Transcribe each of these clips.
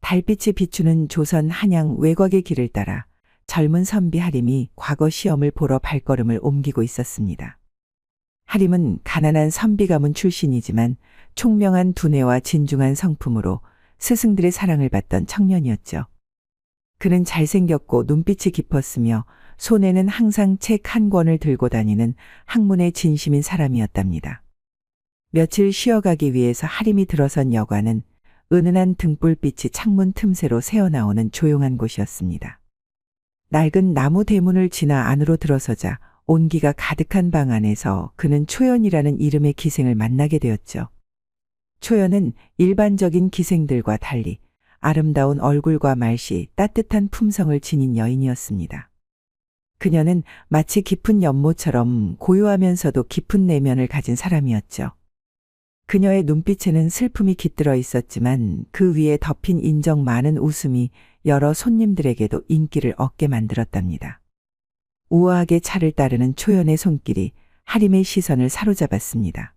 달빛이 비추는 조선 한양 외곽의 길을 따라 젊은 선비 하림이 과거 시험을 보러 발걸음을 옮기고 있었습니다. 하림은 가난한 선비 가문 출신이지만 총명한 두뇌와 진중한 성품으로 스승들의 사랑을 받던 청년이었죠. 그는 잘생겼고 눈빛이 깊었으며 손에는 항상 책 한 권을 들고 다니는 학문에 진심인 사람이었답니다. 며칠 쉬어가기 위해서 하림이 들어선 여관은 은은한 등불빛이 창문 틈새로 새어나오는 조용한 곳이었습니다. 낡은 나무 대문을 지나 안으로 들어서자 온기가 가득한 방 안에서 그는 초연이라는 이름의 기생을 만나게 되었죠. 초연은 일반적인 기생들과 달리 아름다운 얼굴과 말씨, 따뜻한 품성을 지닌 여인이었습니다. 그녀는 마치 깊은 연못처럼 고요하면서도 깊은 내면을 가진 사람이었죠. 그녀의 눈빛에는 슬픔이 깃들어 있었지만 그 위에 덮인 인정 많은 웃음이 여러 손님들에게도 인기를 얻게 만들었답니다. 우아하게 차를 따르는 초연의 손길이 하림의 시선을 사로잡았습니다.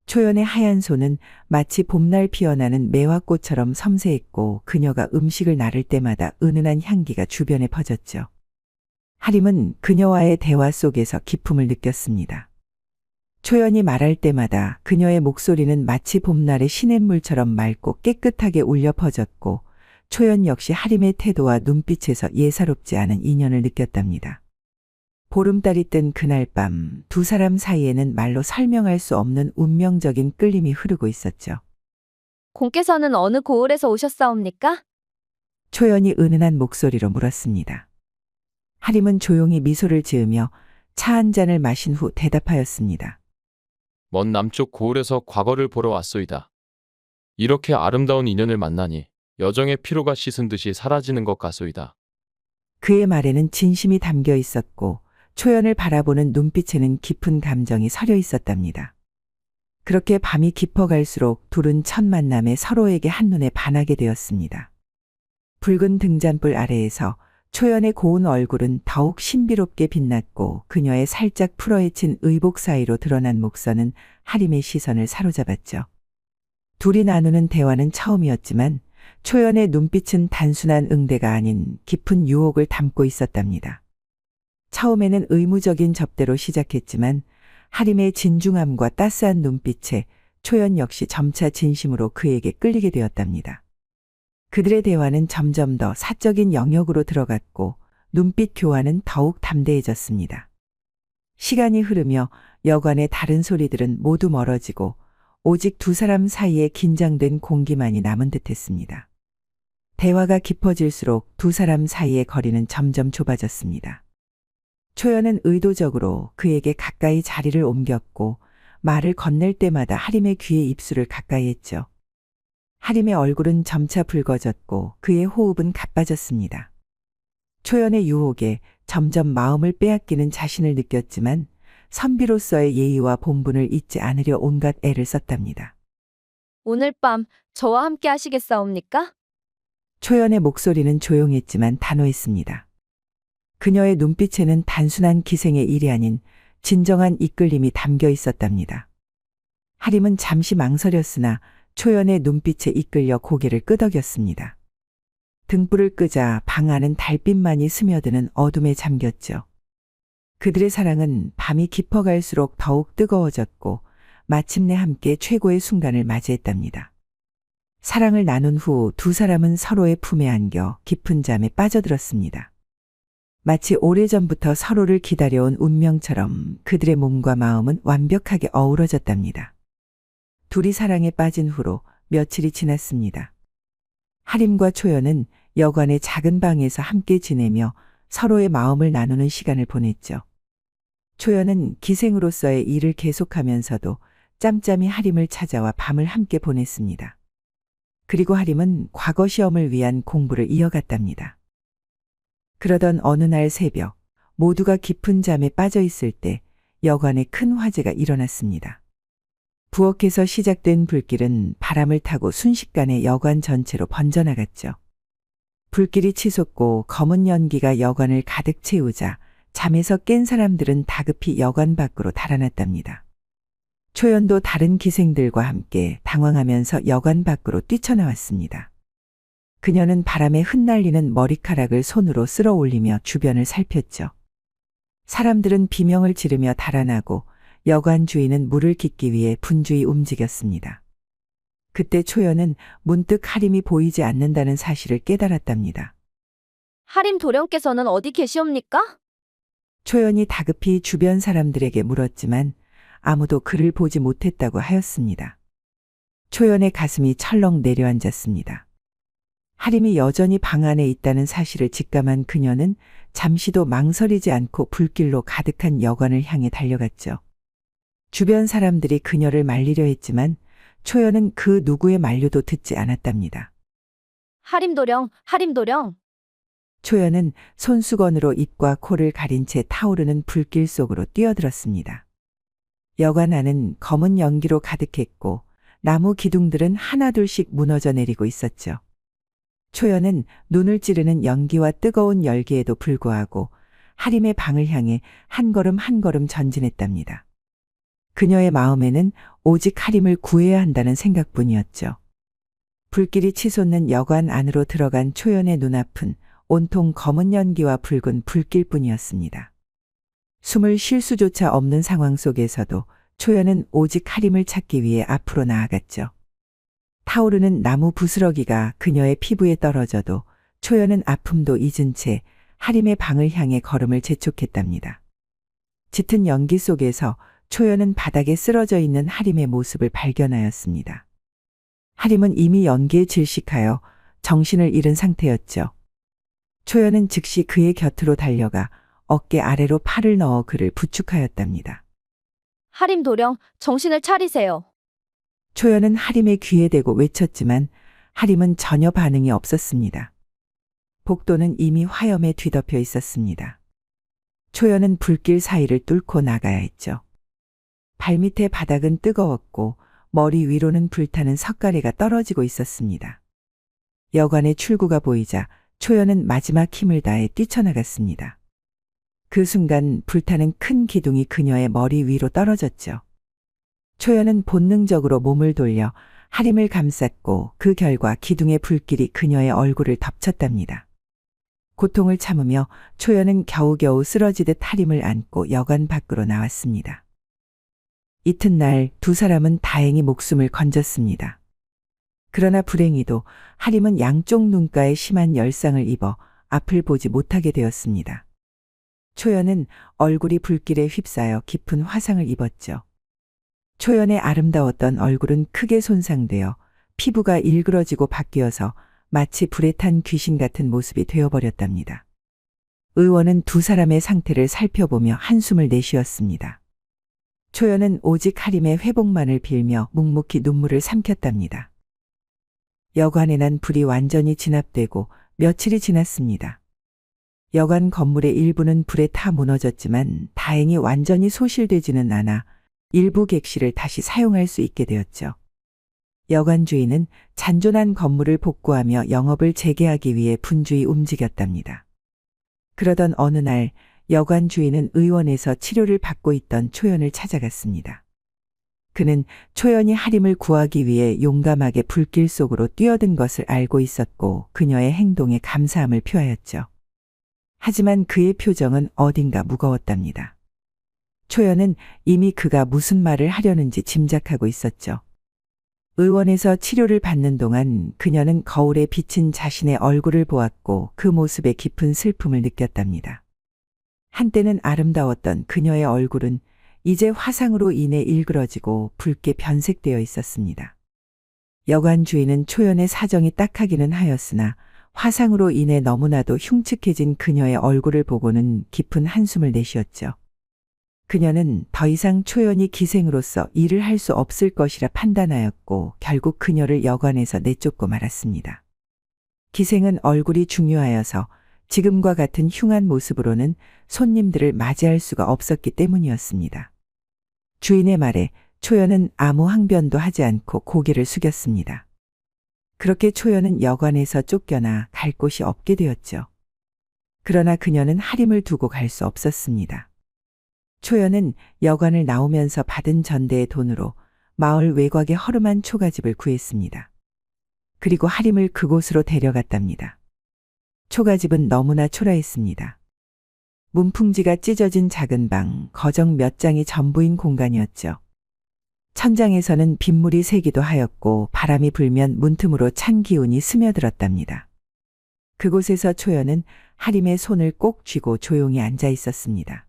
초연의 하얀 손은 마치 봄날 피어나는 매화꽃처럼 섬세했고 그녀가 음식을 나를 때마다 은은한 향기가 주변에 퍼졌죠. 하림은 그녀와의 대화 속에서 기품을 느꼈습니다. 초연이 말할 때마다 그녀의 목소리는 마치 봄날의 시냇물처럼 맑고 깨끗하게 울려 퍼졌고 초연 역시 하림의 태도와 눈빛에서 예사롭지 않은 인연을 느꼈답니다. 보름달이 뜬 그날 밤 두 사람 사이에는 말로 설명할 수 없는 운명적인 끌림이 흐르고 있었죠. 공께서는 어느 고을에서 오셨사옵니까? 초연이 은은한 목소리로 물었습니다. 하림은 조용히 미소를 지으며 차 한 잔을 마신 후 대답하였습니다. 먼 남쪽 고을에서 과거를 보러 왔소이다. 이렇게 아름다운 인연을 만나니 여정의 피로가 씻은 듯이 사라지는 것 같소이다. 그의 말에는 진심이 담겨 있었고 초연을 바라보는 눈빛에는 깊은 감정이 서려 있었답니다. 그렇게 밤이 깊어갈수록 둘은 첫 만남에 서로에게 한눈에 반하게 되었습니다. 붉은 등잔불 아래에서 초연의 고운 얼굴은 더욱 신비롭게 빛났고 그녀의 살짝 풀어헤친 의복 사이로 드러난 목선은 하림의 시선을 사로잡았죠. 둘이 나누는 대화는 처음이었지만 초연의 눈빛은 단순한 응대가 아닌 깊은 유혹을 담고 있었답니다. 처음에는 의무적인 접대로 시작했지만 하림의 진중함과 따스한 눈빛에 초연 역시 점차 진심으로 그에게 끌리게 되었답니다. 그들의 대화는 점점 더 사적인 영역으로 들어갔고 눈빛 교환은 더욱 담대해졌습니다. 시간이 흐르며 여관의 다른 소리들은 모두 멀어지고 오직 두 사람 사이에 긴장된 공기만이 남은 듯했습니다. 대화가 깊어질수록 두 사람 사이의 거리는 점점 좁아졌습니다. 초연은 의도적으로 그에게 가까이 자리를 옮겼고 말을 건넬 때마다 하림의 귀에 입술을 가까이 했죠. 하림의 얼굴은 점차 붉어졌고 그의 호흡은 가빠졌습니다. 초연의 유혹에 점점 마음을 빼앗기는 자신을 느꼈지만 선비로서의 예의와 본분을 잊지 않으려 온갖 애를 썼답니다. 오늘 밤 저와 함께 하시겠사옵니까? 초연의 목소리는 조용했지만 단호했습니다. 그녀의 눈빛에는 단순한 기생의 일이 아닌 진정한 이끌림이 담겨 있었답니다. 하림은 잠시 망설였으나 초연의 눈빛에 이끌려 고개를 끄덕였습니다. 등불을 끄자 방 안은 달빛만이 스며드는 어둠에 잠겼죠. 그들의 사랑은 밤이 깊어갈수록 더욱 뜨거워졌고 마침내 함께 최고의 순간을 맞이했답니다. 사랑을 나눈 후 두 사람은 서로의 품에 안겨 깊은 잠에 빠져들었습니다. 마치 오래전부터 서로를 기다려온 운명처럼 그들의 몸과 마음은 완벽하게 어우러졌답니다. 둘이 사랑에 빠진 후로 며칠이 지났습니다. 하림과 초연은 여관의 작은 방에서 함께 지내며 서로의 마음을 나누는 시간을 보냈죠. 초연은 기생으로서의 일을 계속하면서도 짬짬이 하림을 찾아와 밤을 함께 보냈습니다. 그리고 하림은 과거 시험을 위한 공부를 이어갔답니다. 그러던 어느 날 새벽, 모두가 깊은 잠에 빠져 있을 때 여관에 큰 화재가 일어났습니다. 부엌에서 시작된 불길은 바람을 타고 순식간에 여관 전체로 번져나갔죠. 불길이 치솟고 검은 연기가 여관을 가득 채우자 잠에서 깬 사람들은 다급히 여관 밖으로 달아났답니다. 초연도 다른 기생들과 함께 당황하면서 여관 밖으로 뛰쳐나왔습니다. 그녀는 바람에 흩날리는 머리카락을 손으로 쓸어 올리며 주변을 살폈죠. 사람들은 비명을 지르며 달아나고 여관 주인은 물을 깃기 위해 분주히 움직였습니다. 그때 초연은 문득 하림이 보이지 않는다는 사실을 깨달았답니다. 하림 도령께서는 어디 계시옵니까? 초연이 다급히 주변 사람들에게 물었지만 아무도 그를 보지 못했다고 하였습니다. 초연의 가슴이 철렁 내려앉았습니다. 하림이 여전히 방 안에 있다는 사실을 직감한 그녀는 잠시도 망설이지 않고 불길로 가득한 여관을 향해 달려갔죠. 주변 사람들이 그녀를 말리려 했지만 초연은 그 누구의 만류도 듣지 않았답니다. 하림 도령, 하림 도령. 초연은 손수건으로 입과 코를 가린 채 타오르는 불길 속으로 뛰어들었습니다. 여관 안은 검은 연기로 가득했고 나무 기둥들은 하나둘씩 무너져 내리고 있었죠. 초연은 눈을 찌르는 연기와 뜨거운 열기에도 불구하고 하림의 방을 향해 한 걸음 한 걸음 전진했답니다. 그녀의 마음에는 오직 하림을 구해야 한다는 생각뿐이었죠. 불길이 치솟는 여관 안으로 들어간 초연의 눈앞은 온통 검은 연기와 붉은 불길뿐이었습니다. 숨을 쉴 수조차 없는 상황 속에서도 초연은 오직 하림을 찾기 위해 앞으로 나아갔죠. 타오르는 나무 부스러기가 그녀의 피부에 떨어져도 초연은 아픔도 잊은 채 하림의 방을 향해 걸음을 재촉했답니다. 짙은 연기 속에서 초연은 바닥에 쓰러져 있는 하림의 모습을 발견하였습니다. 하림은 이미 연기에 질식하여 정신을 잃은 상태였죠. 초연은 즉시 그의 곁으로 달려가 어깨 아래로 팔을 넣어 그를 부축하였답니다. 하림 도령, 정신을 차리세요. 초연은 하림의 귀에 대고 외쳤지만 하림은 전혀 반응이 없었습니다. 복도는 이미 화염에 뒤덮여 있었습니다. 초연은 불길 사이를 뚫고 나가야 했죠. 발밑의 바닥은 뜨거웠고 머리 위로는 불타는 석가래가 떨어지고 있었습니다. 여관의 출구가 보이자 초연은 마지막 힘을 다해 뛰쳐나갔습니다. 그 순간 불타는 큰 기둥이 그녀의 머리 위로 떨어졌죠. 초연은 본능적으로 몸을 돌려 하림을 감쌌고 그 결과 기둥의 불길이 그녀의 얼굴을 덮쳤답니다. 고통을 참으며 초연은 겨우겨우 쓰러지듯 하림을 안고 여관 밖으로 나왔습니다. 이튿날 두 사람은 다행히 목숨을 건졌습니다. 그러나 불행히도 하림은 양쪽 눈가에 심한 열상을 입어 앞을 보지 못하게 되었습니다. 초연은 얼굴이 불길에 휩싸여 깊은 화상을 입었죠. 초연의 아름다웠던 얼굴은 크게 손상되어 피부가 일그러지고 바뀌어서 마치 불에 탄 귀신 같은 모습이 되어버렸답니다. 의원은 두 사람의 상태를 살펴보며 한숨을 내쉬었습니다. 초연은 오직 하림의 회복만을 빌며 묵묵히 눈물을 삼켰답니다. 여관에 난 불이 완전히 진압되고 며칠이 지났습니다. 여관 건물의 일부는 불에 타 무너졌지만 다행히 완전히 소실되지는 않아 일부 객실을 다시 사용할 수 있게 되었죠. 여관 주인은 잔존한 건물을 복구하며 영업을 재개하기 위해 분주히 움직였답니다. 그러던 어느 날 여관 주인은 의원에서 치료를 받고 있던 초연을 찾아갔습니다. 그는 초연이 하림을 구하기 위해 용감하게 불길 속으로 뛰어든 것을 알고 있었고 그녀의 행동에 감사함을 표하였죠. 하지만 그의 표정은 어딘가 무거웠답니다. 초연은 이미 그가 무슨 말을 하려는지 짐작하고 있었죠. 의원에서 치료를 받는 동안 그녀는 거울에 비친 자신의 얼굴을 보았고 그 모습에 깊은 슬픔을 느꼈답니다. 한때는 아름다웠던 그녀의 얼굴은 이제 화상으로 인해 일그러지고 붉게 변색되어 있었습니다. 여관 주인은 초연의 사정이 딱하기는 하였으나 화상으로 인해 너무나도 흉측해진 그녀의 얼굴을 보고는 깊은 한숨을 내쉬었죠. 그녀는 더 이상 초연이 기생으로서 일을 할 수 없을 것이라 판단하였고 결국 그녀를 여관에서 내쫓고 말았습니다. 기생은 얼굴이 중요하여서 지금과 같은 흉한 모습으로는 손님들을 맞이할 수가 없었기 때문이었습니다. 주인의 말에 초연은 아무 항변도 하지 않고 고개를 숙였습니다. 그렇게 초연은 여관에서 쫓겨나 갈 곳이 없게 되었죠. 그러나 그녀는 하림을 두고 갈 수 없었습니다. 초연은 여관을 나오면서 받은 전대의 돈으로 마을 외곽의 허름한 초가집을 구했습니다. 그리고 하림을 그곳으로 데려갔답니다. 초가집은 너무나 초라했습니다. 문풍지가 찢어진 작은 방, 거정 몇 장이 전부인 공간이었죠. 천장에서는 빗물이 새기도 하였고 바람이 불면 문틈으로 찬 기운이 스며들었답니다. 그곳에서 초연은 하림의 손을 꼭 쥐고 조용히 앉아 있었습니다.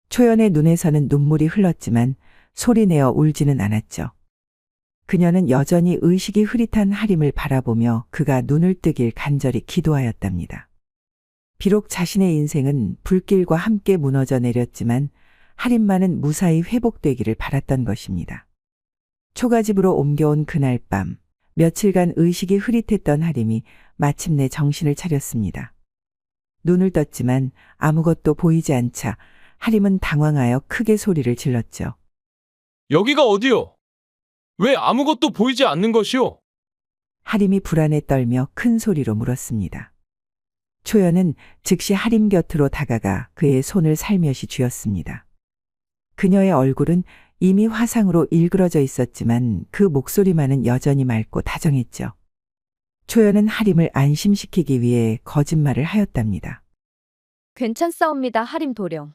초연의 눈에서는 눈물이 흘렀지만 소리내어 울지는 않았죠. 그녀는 여전히 의식이 흐릿한 하림을 바라보며 그가 눈을 뜨길 간절히 기도하였답니다. 비록 자신의 인생은 불길과 함께 무너져 내렸지만 하림만은 무사히 회복되기를 바랐던 것입니다. 초가집으로 옮겨온 그날 밤, 며칠간 의식이 흐릿했던 하림이 마침내 정신을 차렸습니다. 눈을 떴지만 아무것도 보이지 않자 하림은 당황하여 크게 소리를 질렀죠. 여기가 어디요? 왜 아무것도 보이지 않는 것이오? 하림이 불안에 떨며 큰 소리로 물었습니다. 초연은 즉시 하림 곁으로 다가가 그의 손을 살며시 쥐었습니다. 그녀의 얼굴은 이미 화상으로 일그러져 있었지만 그 목소리만은 여전히 맑고 다정했죠. 초연은 하림을 안심시키기 위해 거짓말을 하였답니다. 괜찮사옵니다, 하림 도령.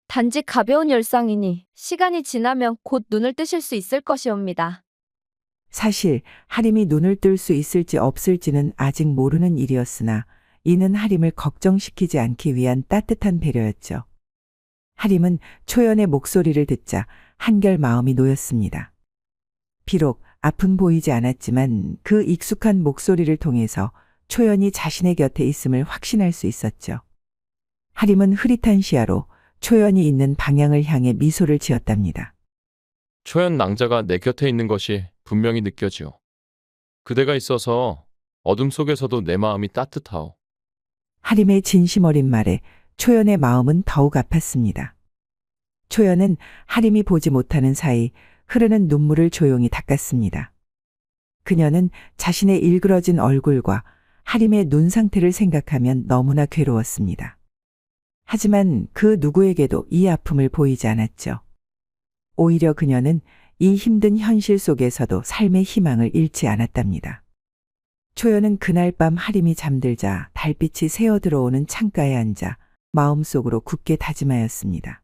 단지 가벼운 열상이니 시간이 지나면 곧 눈을 뜨실 수 있을 것이옵니다. 사실 하림이 눈을 뜰 수 있을지 없을지는 아직 모르는 일이었으나 이는 하림을 걱정시키지 않기 위한 따뜻한 배려였죠. 하림은 초연의 목소리를 듣자 한결 마음이 놓였습니다. 비록 앞은 보이지 않았지만 그 익숙한 목소리를 통해서 초연이 자신의 곁에 있음을 확신할 수 있었죠. 하림은 흐릿한 시야로 초연이 있는 방향을 향해 미소를 지었답니다. 초연 낭자가 내 곁에 있는 것이 분명히 느껴지오. 그대가 있어서 어둠 속에서도 내 마음이 따뜻하오. 하림의 진심 어린 말에 초연의 마음은 더욱 아팠습니다. 초연은 하림이 보지 못하는 사이 흐르는 눈물을 조용히 닦았습니다. 그녀는 자신의 일그러진 얼굴과 하림의 눈 상태를 생각하면 너무나 괴로웠습니다. 하지만 그 누구에게도 이 아픔을 보이지 않았죠. 오히려 그녀는 이 힘든 현실 속에서도 삶의 희망을 잃지 않았답니다. 초연은 그날 밤 하림이 잠들자 달빛이 새어 들어오는 창가에 앉아 마음속으로 굳게 다짐하였습니다.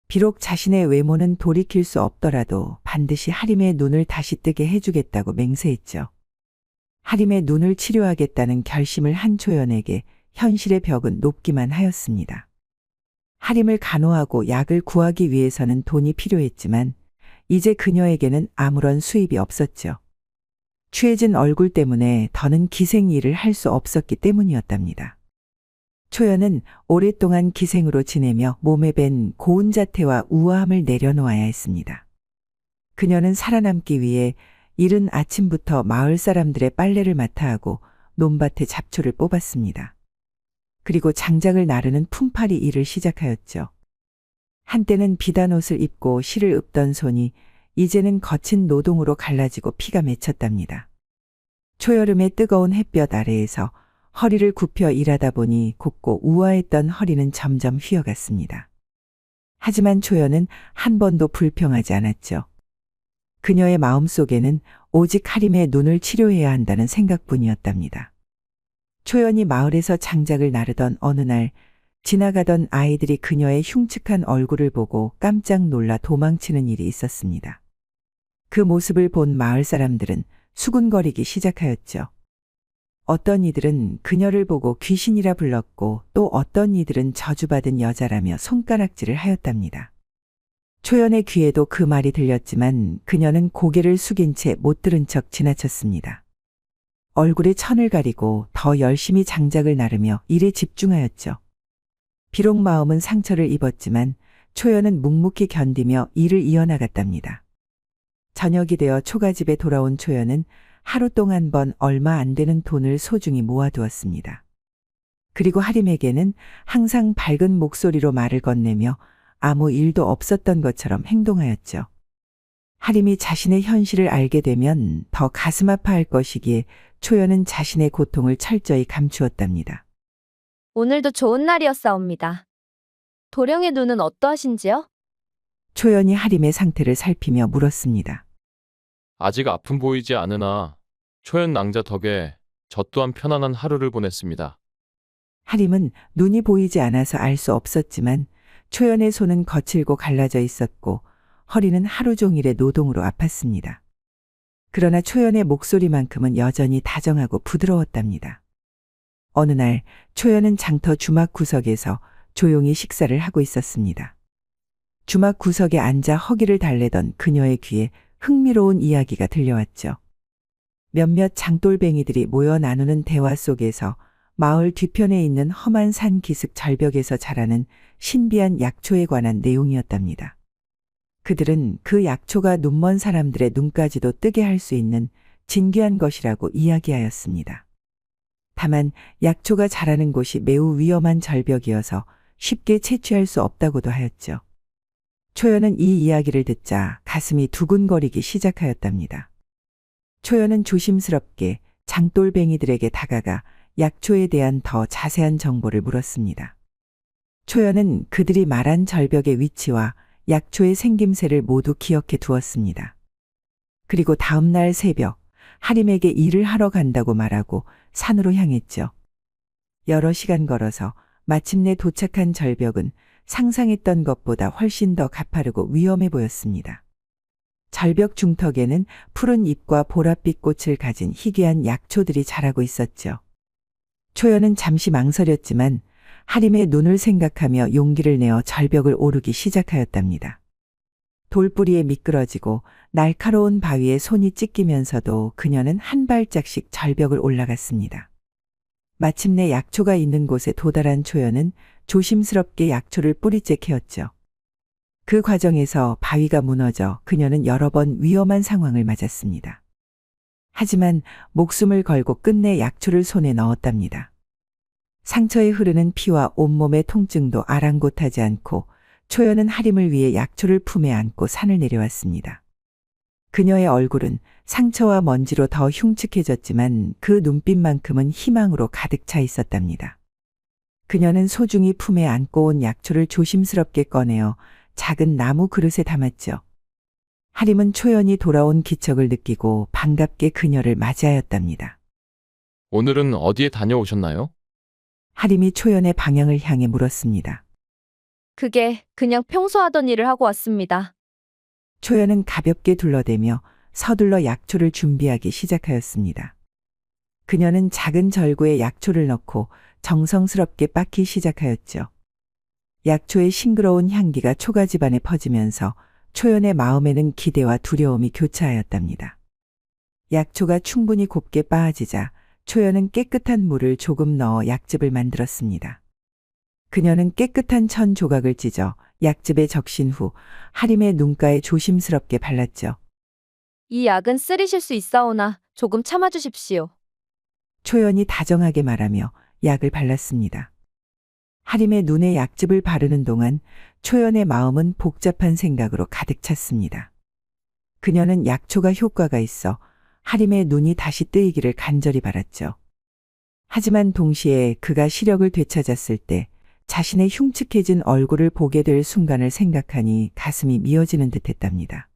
비록 자신의 외모는 돌이킬 수 없더라도 반드시 하림의 눈을 다시 뜨게 해주겠다고 맹세했죠. 하림의 눈을 치료하겠다는 결심을 한 초연에게 현실의 벽은 높기만 하였습니다. 하림을 간호하고 약을 구하기 위해서는 돈이 필요했지만 이제 그녀에게는 아무런 수입이 없었죠. 취해진 얼굴 때문에 더는 기생 일을 할 수 없었기 때문이었답니다. 초연은 오랫동안 기생으로 지내며 몸에 밴 고운 자태와 우아함을 내려놓아야 했습니다. 그녀는 살아남기 위해 이른 아침부터 마을 사람들의 빨래를 맡아 하고 논밭에 잡초를 뽑았습니다. 그리고 장작을 나르는 품팔이 일을 시작하였죠. 한때는 비단 옷을 입고 실을 읊던 손이 이제는 거친 노동으로 갈라지고 피가 맺혔답니다. 초여름의 뜨거운 햇볕 아래에서 허리를 굽혀 일하다 보니 곱고 우아했던 허리는 점점 휘어갔습니다. 하지만 초연은 한 번도 불평하지 않았죠. 그녀의 마음속에는 오직 하림의 눈을 치료해야 한다는 생각뿐이었답니다. 초연이 마을에서 장작을 나르던 어느 날 지나가던 아이들이 그녀의 흉측한 얼굴을 보고 깜짝 놀라 도망치는 일이 있었습니다. 그 모습을 본 마을 사람들은 수군거리기 시작하였죠. 어떤 이들은 그녀를 보고 귀신이라 불렀고 또 어떤 이들은 저주받은 여자라며 손가락질을 하였답니다. 초연의 귀에도 그 말이 들렸지만 그녀는 고개를 숙인 채 못 들은 척 지나쳤습니다. 얼굴에 천을 가리고 더 열심히 장작을 나르며 일에 집중하였죠. 비록 마음은 상처를 입었지만 초연은 묵묵히 견디며 일을 이어나갔답니다. 저녁이 되어 초가집에 돌아온 초연은 하루 동안 번 얼마 안 되는 돈을 소중히 모아두었습니다. 그리고 하림에게는 항상 밝은 목소리로 말을 건네며 아무 일도 없었던 것처럼 행동하였죠. 하림이 자신의 현실을 알게 되면 더 가슴 아파할 것이기에 초연은 자신의 고통을 철저히 감추었답니다. 오늘도 좋은 날이었사옵니다. 도령의 눈은 어떠하신지요? 초연이 하림의 상태를 살피며 물었습니다. 아직 아픈 보이지 않으나 초연 낭자 덕에 저 또한 편안한 하루를 보냈습니다. 하림은 눈이 보이지 않아서 알 수 없었지만 초연의 손은 거칠고 갈라져 있었고 허리는 하루 종일의 노동으로 아팠습니다. 그러나 초연의 목소리만큼은 여전히 다정하고 부드러웠답니다. 어느 날 초연은 장터 주막 구석에서 조용히 식사를 하고 있었습니다. 주막 구석에 앉아 허기를 달래던 그녀의 귀에 흥미로운 이야기가 들려왔죠. 몇몇 장돌뱅이들이 모여 나누는 대화 속에서 마을 뒤편에 있는 험한 산 기슭 절벽에서 자라는 신비한 약초에 관한 내용이었답니다. 그들은 그 약초가 눈먼 사람들의 눈까지도 뜨게 할 수 있는 진귀한 것이라고 이야기하였습니다. 다만 약초가 자라는 곳이 매우 위험한 절벽이어서 쉽게 채취할 수 없다고도 하였죠. 초연은 이 이야기를 듣자 가슴이 두근거리기 시작하였답니다. 초연은 조심스럽게 장돌뱅이들에게 다가가 약초에 대한 더 자세한 정보를 물었습니다. 초연은 그들이 말한 절벽의 위치와 약초의 생김새를 모두 기억해 두었습니다. 그리고 다음 날 새벽 하림에게 일을 하러 간다고 말하고 산으로 향했죠. 여러 시간 걸어서 마침내 도착한 절벽은 상상했던 것보다 훨씬 더 가파르고 위험해 보였습니다. 절벽 중턱에는 푸른 잎과 보랏빛 꽃을 가진 희귀한 약초들이 자라고 있었죠. 초연은 잠시 망설였지만 하림의 눈을 생각하며 용기를 내어 절벽을 오르기 시작하였답니다. 돌뿌리에 미끄러지고 날카로운 바위에 손이 찢기면서도 그녀는 한 발짝씩 절벽을 올라갔습니다. 마침내 약초가 있는 곳에 도달한 초연은 조심스럽게 약초를 뿌리째 캐었죠. 그 과정에서 바위가 무너져 그녀는 여러 번 위험한 상황을 맞았습니다. 하지만 목숨을 걸고 끝내 약초를 손에 넣었답니다. 상처에 흐르는 피와 온몸의 통증도 아랑곳하지 않고 초연은 하림을 위해 약초를 품에 안고 산을 내려왔습니다. 그녀의 얼굴은 상처와 먼지로 더 흉측해졌지만 그 눈빛만큼은 희망으로 가득 차 있었답니다. 그녀는 소중히 품에 안고 온 약초를 조심스럽게 꺼내어 작은 나무 그릇에 담았죠. 하림은 초연이 돌아온 기척을 느끼고 반갑게 그녀를 맞이하였답니다. 오늘은 어디에 다녀오셨나요? 하림이 초연의 방향을 향해 물었습니다. 그게 그냥 평소 하던 일을 하고 왔습니다. 초연은 가볍게 둘러대며 서둘러 약초를 준비하기 시작하였습니다. 그녀는 작은 절구에 약초를 넣고 정성스럽게 빻기 시작하였죠. 약초의 싱그러운 향기가 초가 집안에 퍼지면서 초연의 마음에는 기대와 두려움이 교차하였답니다. 약초가 충분히 곱게 빻아지자 초연은 깨끗한 물을 조금 넣어 약즙을 만들었습니다. 그녀는 깨끗한 천 조각을 찢어 약즙에 적신 후 하림의 눈가에 조심스럽게 발랐죠. 이 약은 쓰리실 수 있사오나 조금 참아주십시오. 초연이 다정하게 말하며 약을 발랐습니다. 하림의 눈에 약즙을 바르는 동안 초연의 마음은 복잡한 생각으로 가득 찼습니다. 그녀는 약초가 효과가 있어 하림의 눈이 다시 뜨이기를 간절히 바랐죠. 하지만 동시에 그가 시력을 되찾았을 때 자신의 흉측해진 얼굴을 보게 될 순간을 생각하니 가슴이 미어지는 듯했답니다.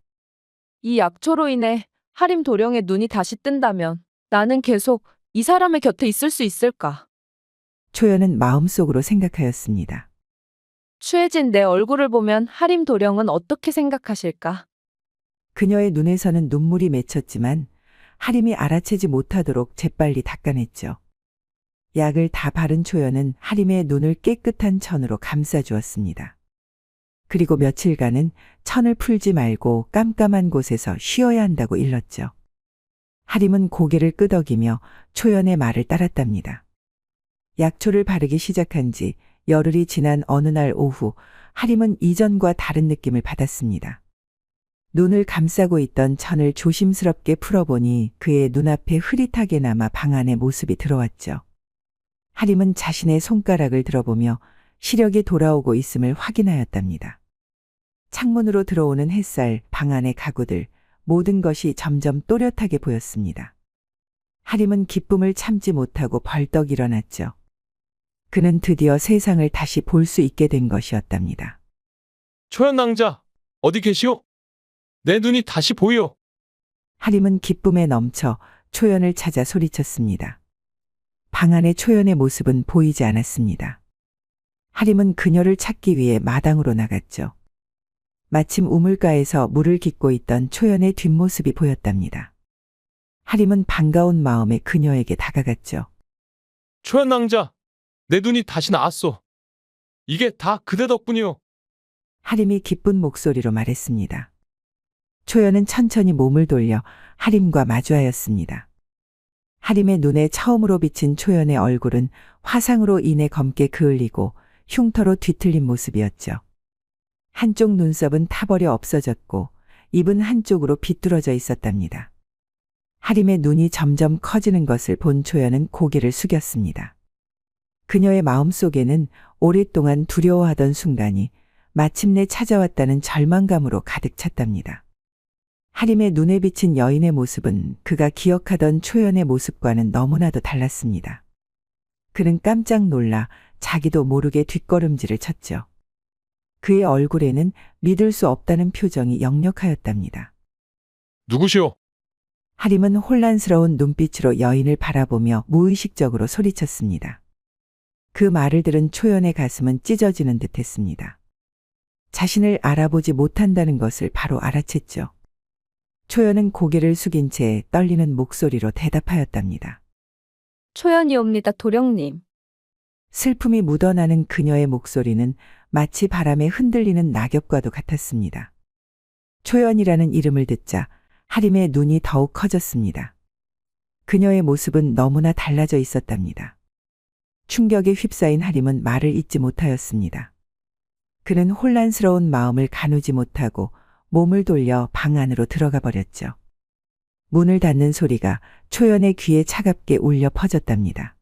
이 약초로 인해 하림 도령의 눈이 다시 뜬다면 나는 계속 이 사람의 곁에 있을 수 있을까? 초연은 마음속으로 생각하였습니다. 추해진 내 얼굴을 보면 하림 도령은 어떻게 생각하실까? 그녀의 눈에서는 눈물이 맺혔지만 하림이 알아채지 못하도록 재빨리 닦아냈죠. 약을 다 바른 초연은 하림의 눈을 깨끗한 천으로 감싸주었습니다. 그리고 며칠간은 천을 풀지 말고 깜깜한 곳에서 쉬어야 한다고 일렀죠. 하림은 고개를 끄덕이며 초연의 말을 따랐답니다. 약초를 바르기 시작한 지 열흘이 지난 어느 날 오후 하림은 이전과 다른 느낌을 받았습니다. 눈을 감싸고 있던 천을 조심스럽게 풀어보니 그의 눈앞에 흐릿하게나마 방 안의 모습이 들어왔죠. 하림은 자신의 손가락을 들어보며 시력이 돌아오고 있음을 확인하였답니다. 창문으로 들어오는 햇살, 방 안의 가구들, 모든 것이 점점 또렷하게 보였습니다. 하림은 기쁨을 참지 못하고 벌떡 일어났죠. 그는 드디어 세상을 다시 볼 수 있게 된 것이었답니다. 초연 낭자, 어디 계시오? 내 눈이 다시 보여. 하림은 기쁨에 넘쳐 초연을 찾아 소리쳤습니다. 방 안의 초연의 모습은 보이지 않았습니다. 하림은 그녀를 찾기 위해 마당으로 나갔죠. 마침 우물가에서 물을 깃고 있던 초연의 뒷모습이 보였답니다. 하림은 반가운 마음에 그녀에게 다가갔죠. 초연 낭자, 내 눈이 다시 나았소. 이게 다 그대 덕분이오. 하림이 기쁜 목소리로 말했습니다. 초연은 천천히 몸을 돌려 하림과 마주하였습니다. 하림의 눈에 처음으로 비친 초연의 얼굴은 화상으로 인해 검게 그을리고 흉터로 뒤틀린 모습이었죠. 한쪽 눈썹은 타버려 없어졌고 입은 한쪽으로 비뚤어져 있었답니다. 하림의 눈이 점점 커지는 것을 본 초연은 고개를 숙였습니다. 그녀의 마음속에는 오랫동안 두려워하던 순간이 마침내 찾아왔다는 절망감으로 가득 찼답니다. 하림의 눈에 비친 여인의 모습은 그가 기억하던 초연의 모습과는 너무나도 달랐습니다. 그는 깜짝 놀라 자기도 모르게 뒷걸음질을 쳤죠. 그의 얼굴에는 믿을 수 없다는 표정이 역력하였답니다. 누구시오? 하림은 혼란스러운 눈빛으로 여인을 바라보며 무의식적으로 소리쳤습니다. 그 말을 들은 초연의 가슴은 찢어지는 듯했습니다. 자신을 알아보지 못한다는 것을 바로 알아챘죠. 초연은 고개를 숙인 채 떨리는 목소리로 대답하였답니다. 초연이옵니다, 도령님. 슬픔이 묻어나는 그녀의 목소리는 마치 바람에 흔들리는 낙엽과도 같았습니다. 초연이라는 이름을 듣자 하림의 눈이 더욱 커졌습니다. 그녀의 모습은 너무나 달라져 있었답니다. 충격에 휩싸인 하림은 말을 잇지 못하였습니다. 그는 혼란스러운 마음을 가누지 못하고 몸을 돌려 방 안으로 들어가 버렸죠. 문을 닫는 소리가 초연의 귀에 차갑게 울려 퍼졌답니다.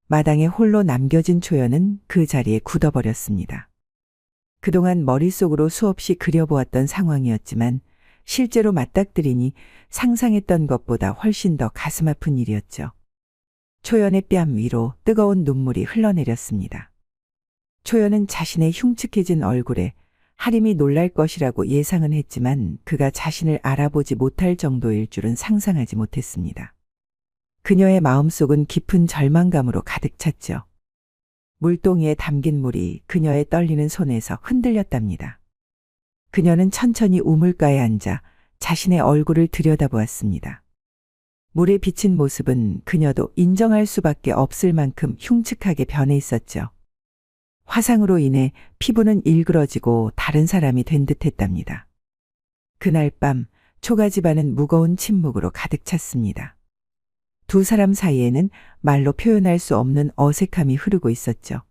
마당에 홀로 남겨진 초연은 그 자리에 굳어버렸습니다. 그동안 머릿속으로 수없이 그려보았던 상황이었지만 실제로 맞닥뜨리니 상상했던 것보다 훨씬 더 가슴 아픈 일이었죠. 초연의 뺨 위로 뜨거운 눈물이 흘러내렸습니다. 초연은 자신의 흉측해진 얼굴에 하림이 놀랄 것이라고 예상은 했지만 그가 자신을 알아보지 못할 정도일 줄은 상상하지 못했습니다. 그녀의 마음속은 깊은 절망감으로 가득 찼죠. 물동이에 담긴 물이 그녀의 떨리는 손에서 흔들렸답니다. 그녀는 천천히 우물가에 앉아 자신의 얼굴을 들여다보았습니다. 물에 비친 모습은 그녀도 인정할 수밖에 없을 만큼 흉측하게 변해 있었죠. 화상으로 인해 피부는 일그러지고 다른 사람이 된 듯했답니다. 그날 밤 초가 집안은 무거운 침묵으로 가득 찼습니다. 두 사람 사이에는 말로 표현할 수 없는 어색함이 흐르고 있었죠.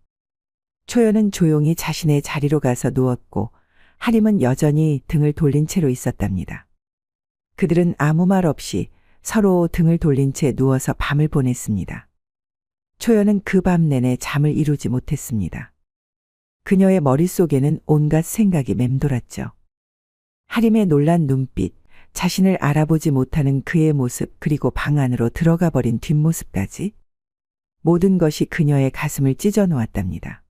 초연은 조용히 자신의 자리로 가서 누웠고 하림은 여전히 등을 돌린 채로 있었답니다. 그들은 아무 말 없이 서로 등을 돌린 채 누워서 밤을 보냈습니다. 초연은 그 밤 내내 잠을 이루지 못했습니다. 그녀의 머릿속에는 온갖 생각이 맴돌았죠. 하림의 놀란 눈빛, 자신을 알아보지 못하는 그의 모습, 그리고 방 안으로 들어가 버린 뒷모습까지 모든 것이 그녀의 가슴을 찢어 놓았답니다.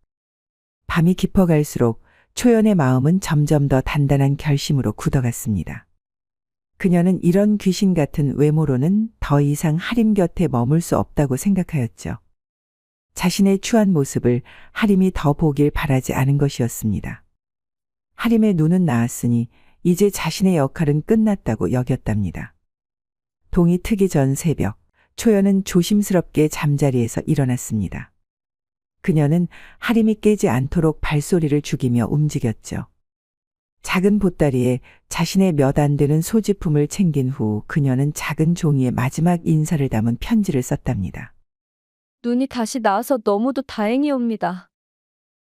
밤이 깊어갈수록 초연의 마음은 점점 더 단단한 결심으로 굳어갔습니다. 그녀는 이런 귀신 같은 외모로는 더 이상 하림 곁에 머물 수 없다고 생각하였죠. 자신의 추한 모습을 하림이 더 보길 바라지 않은 것이었습니다. 하림의 눈은 나았으니 이제 자신의 역할은 끝났다고 여겼답니다. 동이 트기 전 새벽, 초연은 조심스럽게 잠자리에서 일어났습니다. 그녀는 하림이 깨지 않도록 발소리를 죽이며 움직였죠. 작은 보따리에 자신의 몇 안 되는 소지품을 챙긴 후 그녀는 작은 종이에 마지막 인사를 담은 편지를 썼답니다. 눈이 다시 나아서 너무도 다행이옵니다.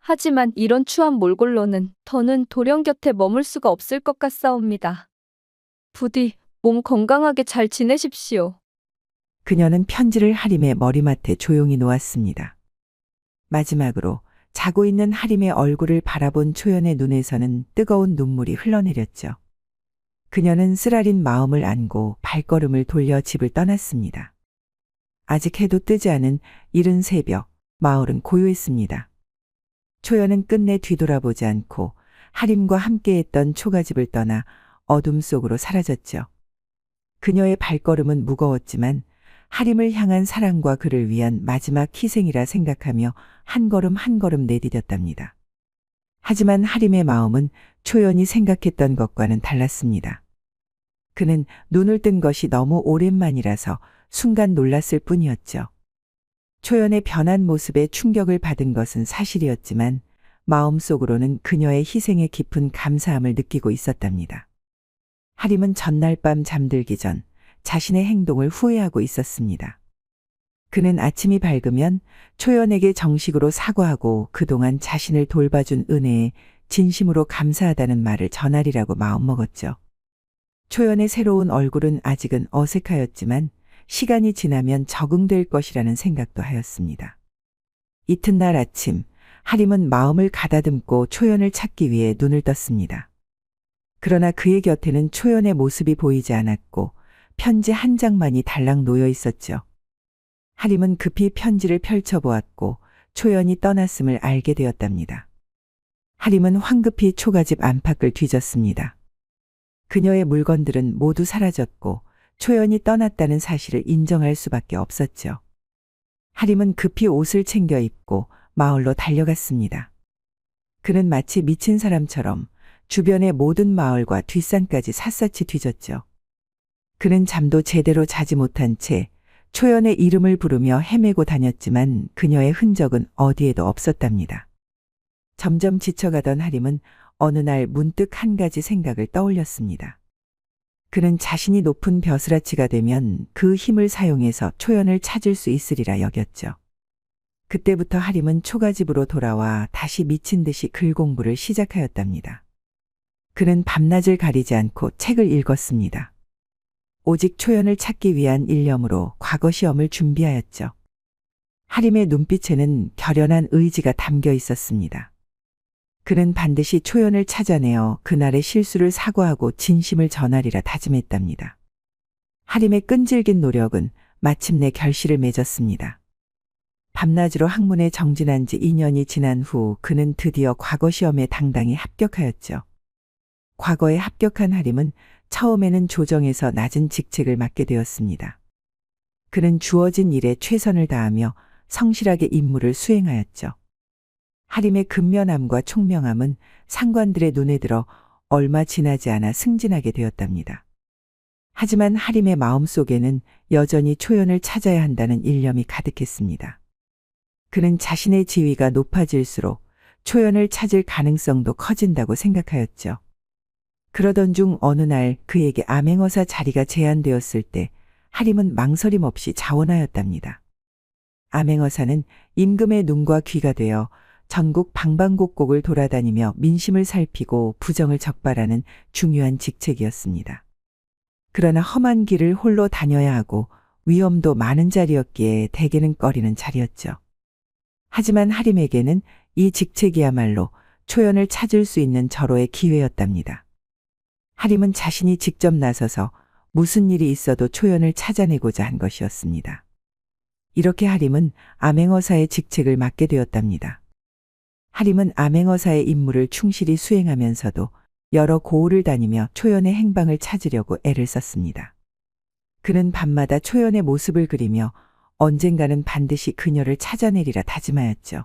하지만 이런 추한 몰골로는 더는 도령 곁에 머물 수가 없을 것 같사옵니다. 부디 몸 건강하게 잘 지내십시오. 그녀는 편지를 하림의 머리맡에 조용히 놓았습니다. 마지막으로 자고 있는 하림의 얼굴을 바라본 초연의 눈에서는 뜨거운 눈물이 흘러내렸죠. 그녀는 쓰라린 마음을 안고 발걸음을 돌려 집을 떠났습니다. 아직 해도 뜨지 않은 이른 새벽, 마을은 고요했습니다. 초연은 끝내 뒤돌아보지 않고 하림과 함께했던 초가집을 떠나 어둠 속으로 사라졌죠. 그녀의 발걸음은 무거웠지만 하림을 향한 사랑과 그를 위한 마지막 희생이라 생각하며 한 걸음 한 걸음 내디뎠답니다. 하지만 하림의 마음은 초연이 생각했던 것과는 달랐습니다. 그는 눈을 뜬 것이 너무 오랜만이라서 순간 놀랐을 뿐이었죠. 초연의 변한 모습에 충격을 받은 것은 사실이었지만 마음속으로는 그녀의 희생에 깊은 감사함을 느끼고 있었답니다. 하림은 전날 밤 잠들기 전 자신의 행동을 후회하고 있었습니다. 그는 아침이 밝으면 초연에게 정식으로 사과하고 그동안 자신을 돌봐준 은혜에 진심으로 감사하다는 말을 전하리라고 마음먹었죠. 초연의 새로운 얼굴은 아직은 어색하였지만 시간이 지나면 적응될 것이라는 생각도 하였습니다. 이튿날 아침, 하림은 마음을 가다듬고 초연을 찾기 위해 눈을 떴습니다. 그러나 그의 곁에는 초연의 모습이 보이지 않았고 편지 한 장만이 달랑 놓여 있었죠. 하림은 급히 편지를 펼쳐보았고 초연이 떠났음을 알게 되었답니다. 하림은 황급히 초가집 안팎을 뒤졌습니다. 그녀의 물건들은 모두 사라졌고 초연이 떠났다는 사실을 인정할 수밖에 없었죠. 하림은 급히 옷을 챙겨 입고 마을로 달려갔습니다. 그는 마치 미친 사람처럼 주변의 모든 마을과 뒷산까지 샅샅이 뒤졌죠. 그는 잠도 제대로 자지 못한 채 초연의 이름을 부르며 헤매고 다녔지만 그녀의 흔적은 어디에도 없었답니다. 점점 지쳐가던 하림은 어느 날 문득 한 가지 생각을 떠올렸습니다. 그는 자신이 높은 벼슬아치가 되면 그 힘을 사용해서 초연을 찾을 수 있으리라 여겼죠. 그때부터 하림은 초가집으로 돌아와 다시 미친 듯이 글 공부를 시작하였답니다. 그는 밤낮을 가리지 않고 책을 읽었습니다. 오직 초연을 찾기 위한 일념으로 과거 시험을 준비하였죠. 하림의 눈빛에는 결연한 의지가 담겨 있었습니다. 그는 반드시 초연을 찾아내어 그날의 실수를 사과하고 진심을 전하리라 다짐했답니다. 하림의 끈질긴 노력은 마침내 결실을 맺었습니다. 밤낮으로 학문에 정진한 지 2년이 지난 후 그는 드디어 과거 시험에 당당히 합격하였죠. 과거에 합격한 하림은 처음에는 조정에서 낮은 직책을 맡게 되었습니다. 그는 주어진 일에 최선을 다하며 성실하게 임무를 수행하였죠. 하림의 근면함과 총명함은 상관들의 눈에 들어 얼마 지나지 않아 승진하게 되었답니다. 하지만 하림의 마음속에는 여전히 초연을 찾아야 한다는 일념이 가득했습니다. 그는 자신의 지위가 높아질수록 초연을 찾을 가능성도 커진다고 생각하였죠. 그러던 중 어느 날 그에게 암행어사 자리가 제안되었을 때 하림은 망설임 없이 자원하였답니다. 암행어사는 임금의 눈과 귀가 되어 전국 방방곡곡을 돌아다니며 민심을 살피고 부정을 적발하는 중요한 직책이었습니다. 그러나 험한 길을 홀로 다녀야 하고 위험도 많은 자리였기에 대개는 꺼리는 자리였죠. 하지만 하림에게는 이 직책이야말로 초연을 찾을 수 있는 절호의 기회였답니다. 하림은 자신이 직접 나서서 무슨 일이 있어도 초연을 찾아내고자 한 것이었습니다. 이렇게 하림은 암행어사의 직책을 맡게 되었답니다. 하림은 암행어사의 임무를 충실히 수행하면서도 여러 고을을 다니며 초연의 행방을 찾으려고 애를 썼습니다. 그는 밤마다 초연의 모습을 그리며 언젠가는 반드시 그녀를 찾아내리라 다짐하였죠.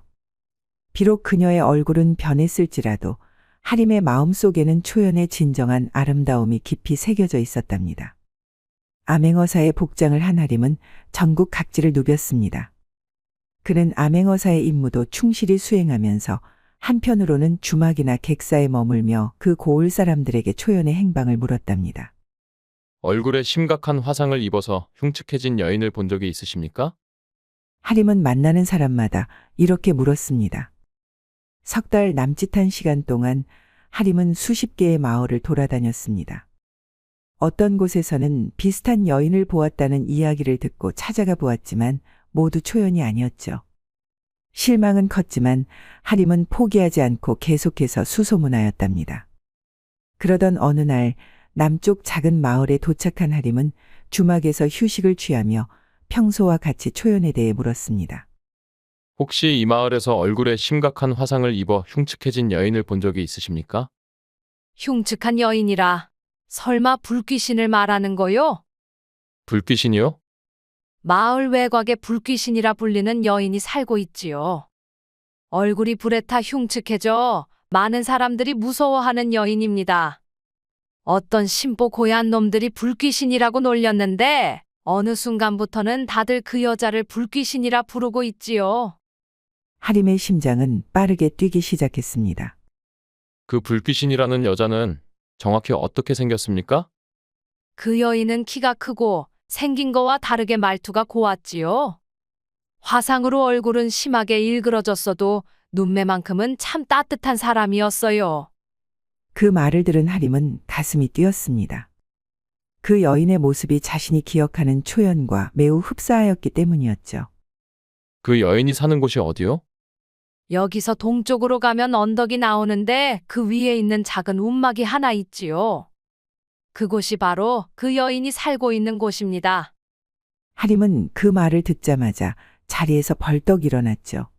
비록 그녀의 얼굴은 변했을지라도 하림의 마음속에는 초연의 진정한 아름다움이 깊이 새겨져 있었답니다. 암행어사의 복장을 한 하림은 전국 각지를 누볐습니다. 그는 암행어사의 임무도 충실히 수행하면서 한편으로는 주막이나 객사에 머물며 그 고을 사람들에게 초연의 행방을 물었답니다. 얼굴에 심각한 화상을 입어서 흉측해진 여인을 본 적이 있으십니까? 하림은 만나는 사람마다 이렇게 물었습니다. 석 달 남짓한 시간 동안 하림은 수십 개의 마을을 돌아다녔습니다. 어떤 곳에서는 비슷한 여인을 보았다는 이야기를 듣고 찾아가 보았지만 모두 초연이 아니었죠. 실망은 컸지만 하림은 포기하지 않고 계속해서 수소문하였답니다. 그러던 어느 날 남쪽 작은 마을에 도착한 하림은 주막에서 휴식을 취하며 평소와 같이 초연에 대해 물었습니다. 혹시 이 마을에서 얼굴에 심각한 화상을 입어 흉측해진 여인을 본 적이 있으십니까? 흉측한 여인이라 설마 불귀신을 말하는 거요? 불귀신이요? 마을 외곽에 불귀신이라 불리는 여인이 살고 있지요. 얼굴이 불에 타 흉측해져 많은 사람들이 무서워하는 여인입니다. 어떤 심보 고얀 놈들이 불귀신이라고 놀렸는데 어느 순간부터는 다들 그 여자를 불귀신이라 부르고 있지요. 하림의 심장은 빠르게 뛰기 시작했습니다. 그 불귀신이라는 여자는 정확히 어떻게 생겼습니까? 그 여인은 키가 크고 생긴 거와 다르게 말투가 고왔지요. 화상으로 얼굴은 심하게 일그러졌어도 눈매만큼은 참 따뜻한 사람이었어요. 그 말을 들은 하림은 가슴이 뛰었습니다. 그 여인의 모습이 자신이 기억하는 초연과 매우 흡사하였기 때문이었죠. 그 여인이 사는 곳이 어디요? 여기서 동쪽으로 가면 언덕이 나오는데 그 위에 있는 작은 움막이 하나 있지요. 그곳이 바로 그 여인이 살고 있는 곳입니다. 하림은 그 말을 듣자마자 자리에서 벌떡 일어났죠.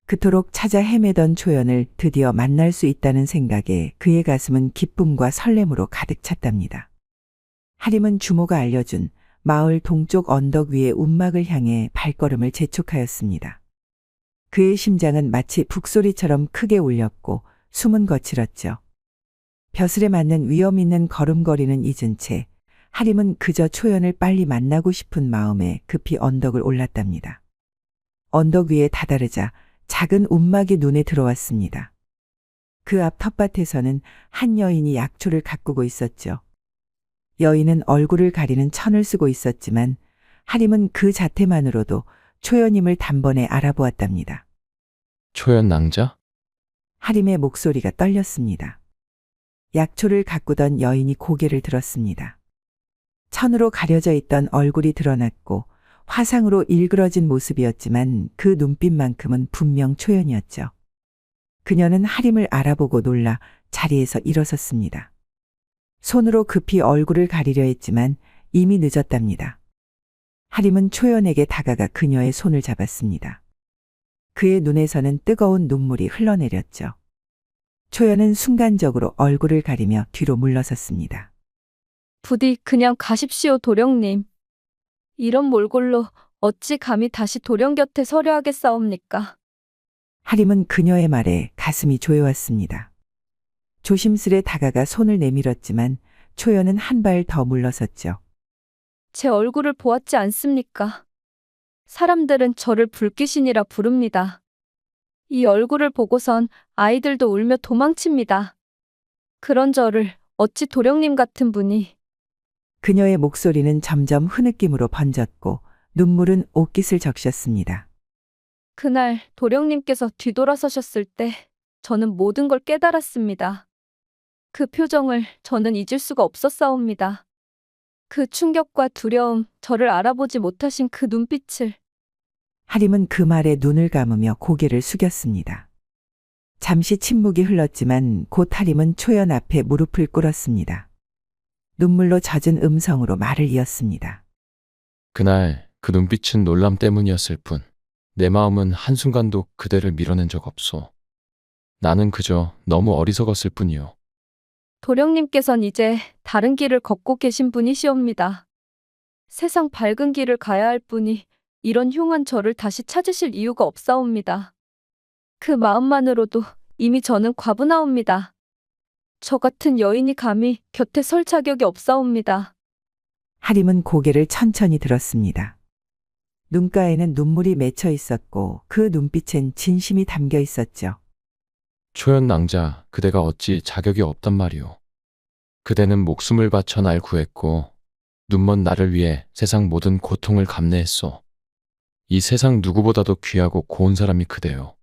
그토록 찾아 헤매던 초연을 드디어 만날 수 있다는 생각에 그의 가슴은 기쁨과 설렘으로 가득 찼답니다. 하림은 주모가 알려준 마을 동쪽 언덕 위의 움막을 향해 발걸음을 재촉하였습니다. 그의 심장은 마치 북소리처럼 크게 울렸고 숨은 거칠었죠. 벼슬에 맞는 위험 있는 걸음걸이는 잊은 채 하림은 그저 초연을 빨리 만나고 싶은 마음에 급히 언덕을 올랐답니다. 언덕 위에 다다르자 작은 움막이 눈에 들어왔습니다. 그 앞 텃밭에서는 한 여인이 약초를 가꾸고 있었죠. 여인은 얼굴을 가리는 천을 쓰고 있었지만 하림은 그 자태만으로도 초연임을 단번에 알아보았답니다. 초연 낭자? 하림의 목소리가 떨렸습니다. 약초를 가꾸던 여인이 고개를 들었습니다. 천으로 가려져 있던 얼굴이 드러났고 화상으로 일그러진 모습이었지만 그 눈빛만큼은 분명 초연이었죠. 그녀는 하림을 알아보고 놀라 자리에서 일어섰습니다. 손으로 급히 얼굴을 가리려 했지만 이미 늦었답니다. 하림은 초연에게 다가가 그녀의 손을 잡았습니다. 그의 눈에서는 뜨거운 눈물이 흘러내렸죠. 초연은 순간적으로 얼굴을 가리며 뒤로 물러섰습니다. 부디 그냥 가십시오, 도령님. 이런 몰골로 어찌 감히 다시 도령 곁에 서려 하겠사옵니까? 하림은 그녀의 말에 가슴이 조여왔습니다. 조심스레 다가가 손을 내밀었지만 초연은 한 발 더 물러섰죠. 제 얼굴을 보았지 않습니까? 사람들은 저를 불귀신이라 부릅니다. 이 얼굴을 보고선 아이들도 울며 도망칩니다. 그런 저를 어찌 도령님 같은 분이. 그녀의 목소리는 점점 흐느낌으로 번졌고 눈물은 옷깃을 적셨습니다. 그날 도령님께서 뒤돌아서셨을 때 저는 모든 걸 깨달았습니다. 그 표정을 저는 잊을 수가 없었사옵니다. 그 충격과 두려움, 저를 알아보지 못하신 그 눈빛을. 하림은 그 말에 눈을 감으며 고개를 숙였습니다. 잠시 침묵이 흘렀지만 곧 하림은 초연 앞에 무릎을 꿇었습니다. 눈물로 젖은 음성으로 말을 이었습니다. 그날 그 눈빛은 놀람 때문이었을 뿐 내 마음은 한순간도 그대를 밀어낸 적 없소. 나는 그저 너무 어리석었을 뿐이요. 도령님께선 이제 다른 길을 걷고 계신 분이시옵니다. 세상 밝은 길을 가야 할 분이 이런 흉한 저를 다시 찾으실 이유가 없사옵니다. 그 마음만으로도 이미 저는 과분하옵니다. 저 같은 여인이 감히 곁에 설 자격이 없사옵니다. 하림은 고개를 천천히 들었습니다. 눈가에는 눈물이 맺혀 있었고 그 눈빛엔 진심이 담겨 있었죠. 초연 낭자, 그대가 어찌 자격이 없단 말이오. 그대는 목숨을 바쳐 날 구했고 눈먼 나를 위해 세상 모든 고통을 감내했소. 이 세상 누구보다도 귀하고 고운 사람이 그대요.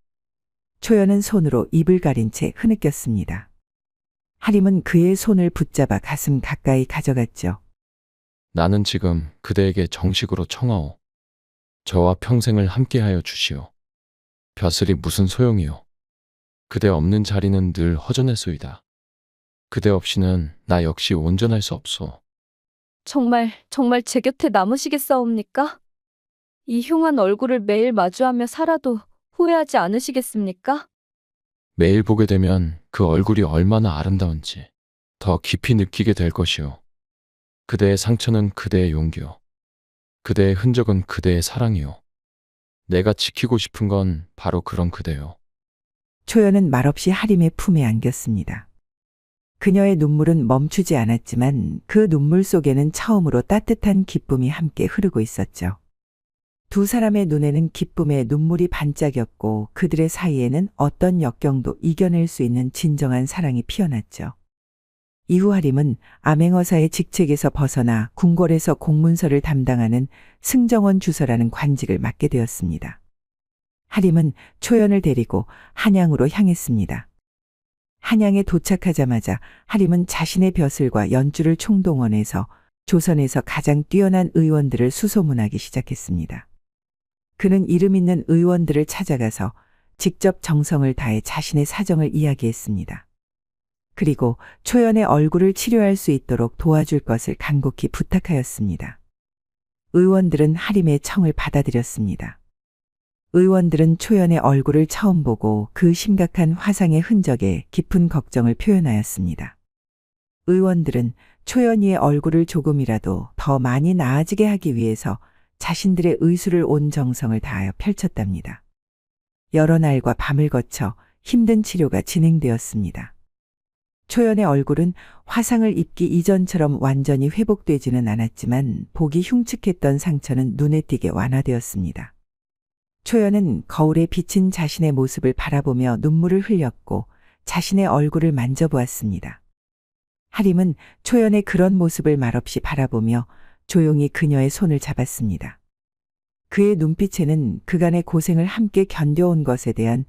초연은 손으로 입을 가린 채 흐느꼈습니다. 하림은 그의 손을 붙잡아 가슴 가까이 가져갔죠. 나는 지금 그대에게 정식으로 청하오. 저와 평생을 함께하여 주시오. 벼슬이 무슨 소용이오. 그대 없는 자리는 늘 허전했소이다. 그대 없이는 나 역시 온전할 수 없소. 정말 제 곁에 남으시겠사옵니까? 이 흉한 얼굴을 매일 마주하며 살아도 후회하지 않으시겠습니까? 매일 보게 되면 그 얼굴이 얼마나 아름다운지 더 깊이 느끼게 될 것이오. 그대의 상처는 그대의 용기요. 그대의 흔적은 그대의 사랑이요. 내가 지키고 싶은 건 바로 그런 그대요. 초연은 말없이 하림의 품에 안겼습니다. 그녀의 눈물은 멈추지 않았지만 그 눈물 속에는 처음으로 따뜻한 기쁨이 함께 흐르고 있었죠. 두 사람의 눈에는 기쁨의 눈물이 반짝였고 그들의 사이에는 어떤 역경도 이겨낼 수 있는 진정한 사랑이 피어났죠. 이후 하림은 암행어사의 직책에서 벗어나 궁궐에서 공문서를 담당하는 승정원 주서라는 관직을 맡게 되었습니다. 하림은 초연을 데리고 한양으로 향했습니다. 한양에 도착하자마자 하림은 자신의 벼슬과 연주를 총동원해서 조선에서 가장 뛰어난 의원들을 수소문하기 시작했습니다. 그는 이름 있는 의원들을 찾아가서 직접 정성을 다해 자신의 사정을 이야기했습니다. 그리고 초연의 얼굴을 치료할 수 있도록 도와줄 것을 간곡히 부탁하였습니다. 의원들은 하림의 청을 받아들였습니다. 의원들은 초연의 얼굴을 처음 보고 그 심각한 화상의 흔적에 깊은 걱정을 표현하였습니다. 의원들은 초연이의 얼굴을 조금이라도 더 많이 나아지게 하기 위해서 자신들의 의술을 온 정성을 다하여 펼쳤답니다. 여러 날과 밤을 거쳐 힘든 치료가 진행되었습니다. 초연의 얼굴은 화상을 입기 이전처럼 완전히 회복되지는 않았지만 보기 흉측했던 상처는 눈에 띄게 완화되었습니다. 초연은 거울에 비친 자신의 모습을 바라보며 눈물을 흘렸고 자신의 얼굴을 만져보았습니다. 하림은 초연의 그런 모습을 말없이 바라보며 조용히 그녀의 손을 잡았습니다. 그의 눈빛에는 그간의 고생을 함께 견뎌온 것에 대한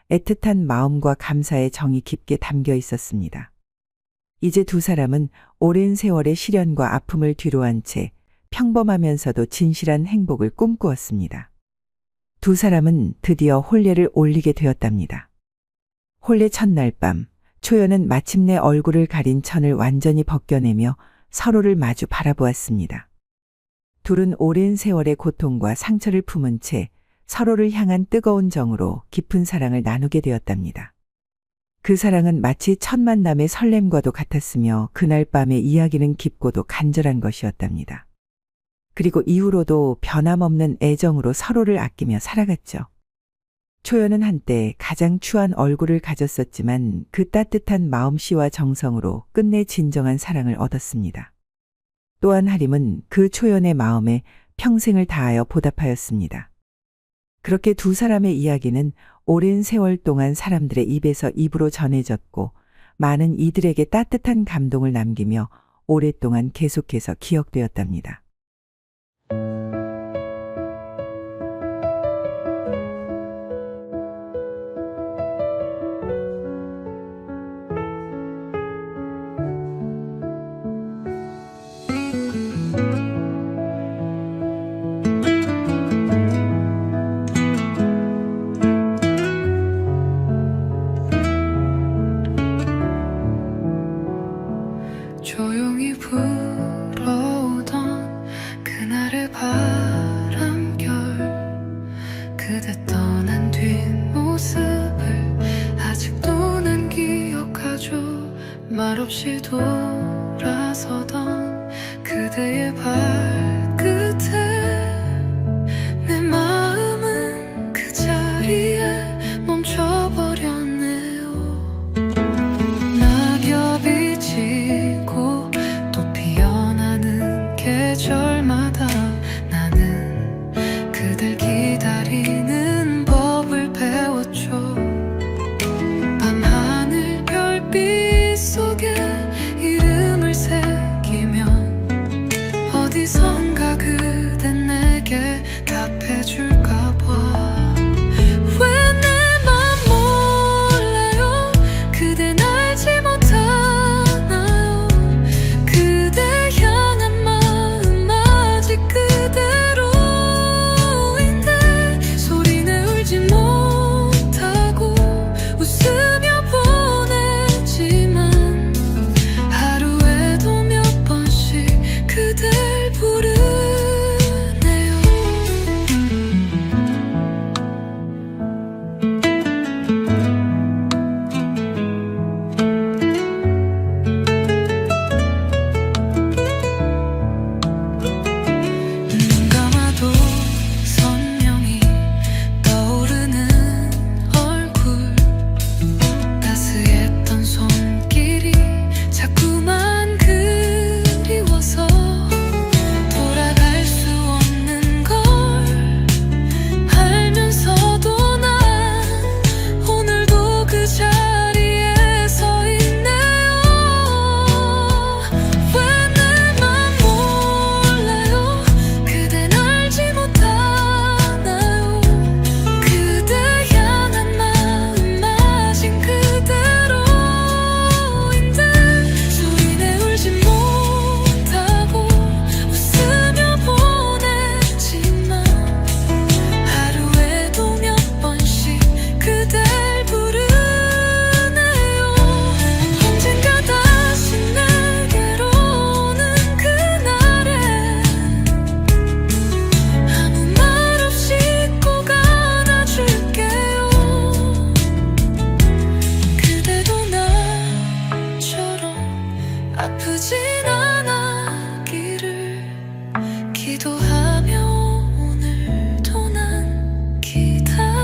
애틋한 마음과 감사의 정이 깊게 담겨 있었습니다. 이제 두 사람은 오랜 세월의 시련과 아픔을 뒤로한 채 평범하면서도 진실한 행복을 꿈꾸었습니다. 두 사람은 드디어 혼례를 올리게 되었답니다. 혼례 첫날 밤, 초연은 마침내 얼굴을 가린 천을 완전히 벗겨내며 서로를 마주 바라보았습니다. 둘은 오랜 세월의 고통과 상처를 품은 채 서로를 향한 뜨거운 정으로 깊은 사랑을 나누게 되었답니다. 그 사랑은 마치 첫 만남의 설렘과도 같았으며 그날 밤의 이야기는 깊고도 간절한 것이었답니다. 그리고 이후로도 변함없는 애정으로 서로를 아끼며 살아갔죠. 초연은 한때 가장 추한 얼굴을 가졌었지만 그 따뜻한 마음씨와 정성으로 끝내 진정한 사랑을 얻었습니다. 또한 하림은 그 초연의 마음에 평생을 다하여 보답하였습니다. 그렇게 두 사람의 이야기는 오랜 세월 동안 사람들의 입에서 입으로 전해졌고 많은 이들에게 따뜻한 감동을 남기며 오랫동안 계속해서 기억되었답니다. 조용히 불어오던 그날의 바람결 그대 떠난 뒷모습을 아직도 난 기억하죠. 말없이 돌아서던 그대의 발끝에 내 마음은 그 자리에 멈춰버렸네요. 낙엽이 지고 또 피어나는 계절마다 나는 그댈 기다리는 법을 배웠죠. 밤하늘 별빛 속에 이름을 새기면 어디선가 그댄 내게 답해줄까 봐. 왜 내 맘 몰라요? 그댄 알지 못하나요? 그대 향한 마음 아직 그대로인데 소리내 울지 못하고 웃으며 보내지만 하루에도 몇 번씩 그댈 부르네요. 기도하며 오늘도 난 기다리네요.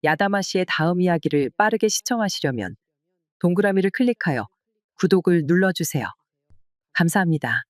야다마 씨의 다음 이야기를 빠르게 시청하시려면 동그라미를 클릭하여 구독을 눌러주세요. 감사합니다.